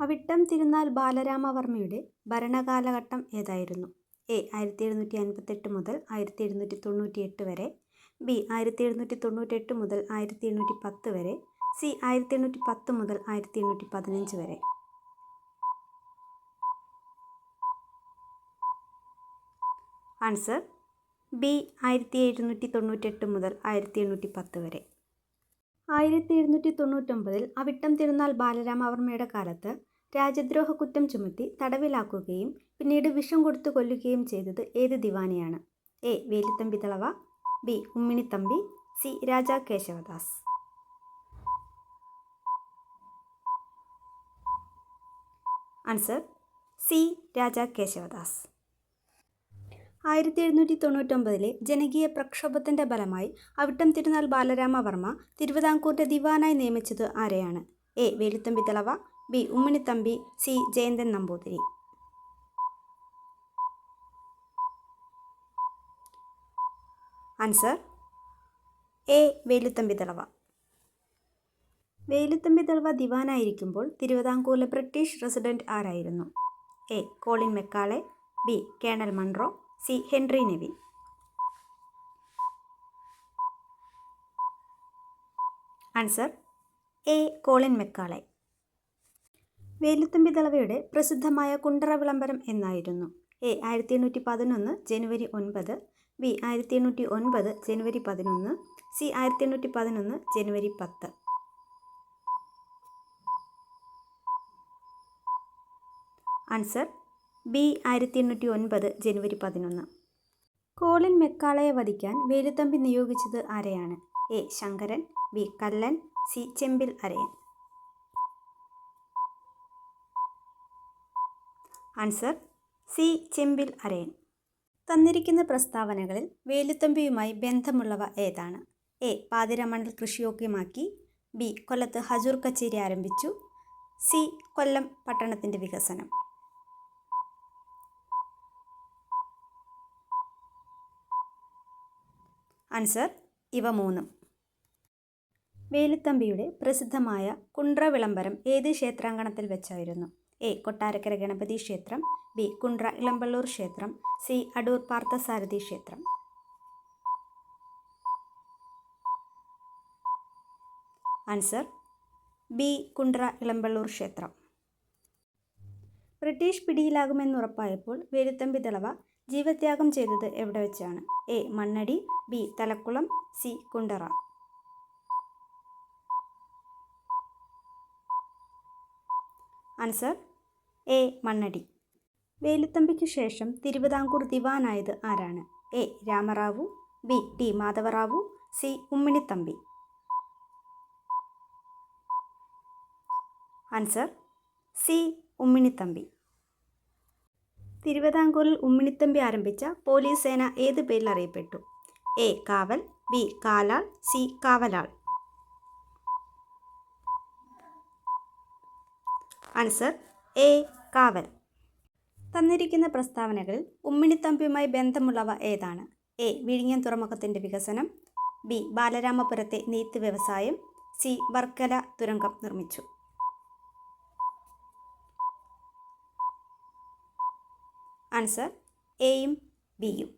അവിട്ടം തിരുനാൾ ബാലരാമവർമ്മയുടെ ഭരണകാലഘട്ടം ഏതായിരുന്നു? എ 1758 മുതൽ 1798 വരെ, ബി 1798 മുതൽ 1810 വരെ, സി 1810 മുതൽ 1815 വരെ. ആൻസർ ബി 1798 മുതൽ 1810 വരെ. 1799 അവിട്ടം തിരുനാൾ ബാലരാമവർമ്മയുടെ കാലത്ത് രാജ്യദ്രോഹ കുറ്റം ചുമത്തി തടവിലാക്കുകയും പിന്നീട് വിഷം കൊടുത്തു കൊല്ലുകയും ചെയ്തത് ഏത് ദിവാനെയാണ്? A Veluthampi Dalawa, B Umminithampi, C Raja Kesavadas. Answer C Raja Kesavadas. 1799 ജനകീയ പ്രക്ഷോഭത്തിന്റെ ഫലമായി അവിട്ടം തിരുനാൾ ബാലരാമവർമ്മ തിരുവിതാംകൂറിന്റെ ദിവാനായി നിയമിച്ചത് ആരെയാണ്? A Veluthampi Dalawa, B Umminithampi, C Jayanthan Namboothiri. Answer A Veluthampi Dalawa. Veluthampi Dalawa ദിവാനായിരിക്കുമ്പോൾ തിരുവിതാംകൂറിലെ ബ്രിട്ടീഷ് റെസിഡന്റ് ആരായിരുന്നു? A Colin Macaulay, B colonel Munro, C Henry Nevin. Answer A Colin Macaulay. Veluthampi ദളവയുടെ പ്രസിദ്ധമായ കുണ്ടറ വിളംബരം എന്നായിരുന്നു? എ 1811 ജനുവരി 9, ബി 1809 ജനുവരി 11, സി 1811 ജനുവരി 10. ആൻസർ ബി 1809 ജനുവരി 11. കോളിൻ മെക്കാളയെ വധിക്കാൻ വേലുത്തമ്പി നിയോഗിച്ചത് ആരെയാണ്? A Sankaran, B Kallan, C Chembil അരയൻ. Answer C ചെമ്പിൽ അരയൻ. തന്നിരിക്കുന്ന പ്രസ്താവനകളിൽ വേലുത്തമ്പിയുമായി ബന്ധമുള്ളവ ഏതാണ്? എ പാതിരമണൽ കൃഷിയോഗ്യമാക്കി, ബി കൊല്ലത്ത് ഹജൂർ കച്ചേരി ആരംഭിച്ചു, സി കൊല്ലം പട്ടണത്തിൻ്റെ വികസനം. ആൻസർ ഇവ മൂന്നും. വേലുത്തമ്പിയുടെ പ്രസിദ്ധമായ കുണ്ട്ര വിളംബരം ഏത് ക്ഷേത്രാങ്കണത്തിൽ വെച്ചായിരുന്നു? എ കൊട്ടാരക്കര ഗണപതി ക്ഷേത്രം, ബി കുണ്ട്ര ഇളമ്പള്ളൂർ ക്ഷേത്രം, സി അടൂർ പാർത്ഥസാരഥി ക്ഷേത്രം. ആൻസർ ബി കുണ്ട്ര ഇളമ്പള്ളൂർ ക്ഷേത്രം. ബ്രിട്ടീഷ് പിടിയിലാകുമെന്നുറപ്പായപ്പോൾ വേലുത്തമ്പി ദളവ ജീവത്യാഗം ചെയ്തത് എവിടെ വെച്ചാണ്? A Mannadi, B Thalakulam, C Kundara. Answer A Mannadi. വേലുത്തമ്പിക്ക് ശേഷം തിരുവിതാംകൂർ ദിവാനായത് ആരാണ്? A Ramarao, B T Madhavarao, C Umminithampi. Answer C Umminithampi. തിരുവിതാംകൂറിൽ ഉമ്മിണിത്തമ്പി ആരംഭിച്ച പോലീസ് സേന ഏത് പേരിൽ അറിയപ്പെട്ടു? എ കാവൽ, ബി കാലാൾ, സി കാവലാൾ. ആൻസർ എ കാവൽ. തന്നിരിക്കുന്ന പ്രസ്താവനകളിൽ ഉമ്മിണിത്തമ്പിയുമായി ബന്ധമുള്ളവ ഏതാണ്? എ വിഴിഞ്ഞം തുറമുഖത്തിൻ്റെ വികസനം, ബി ബാലരാമപുരത്തെ നെയ്ത്ത് വ്യവസായം, സി വർക്കല തുരങ്കം നിർമ്മിച്ചു. ആൻസർ എയും ബിയും.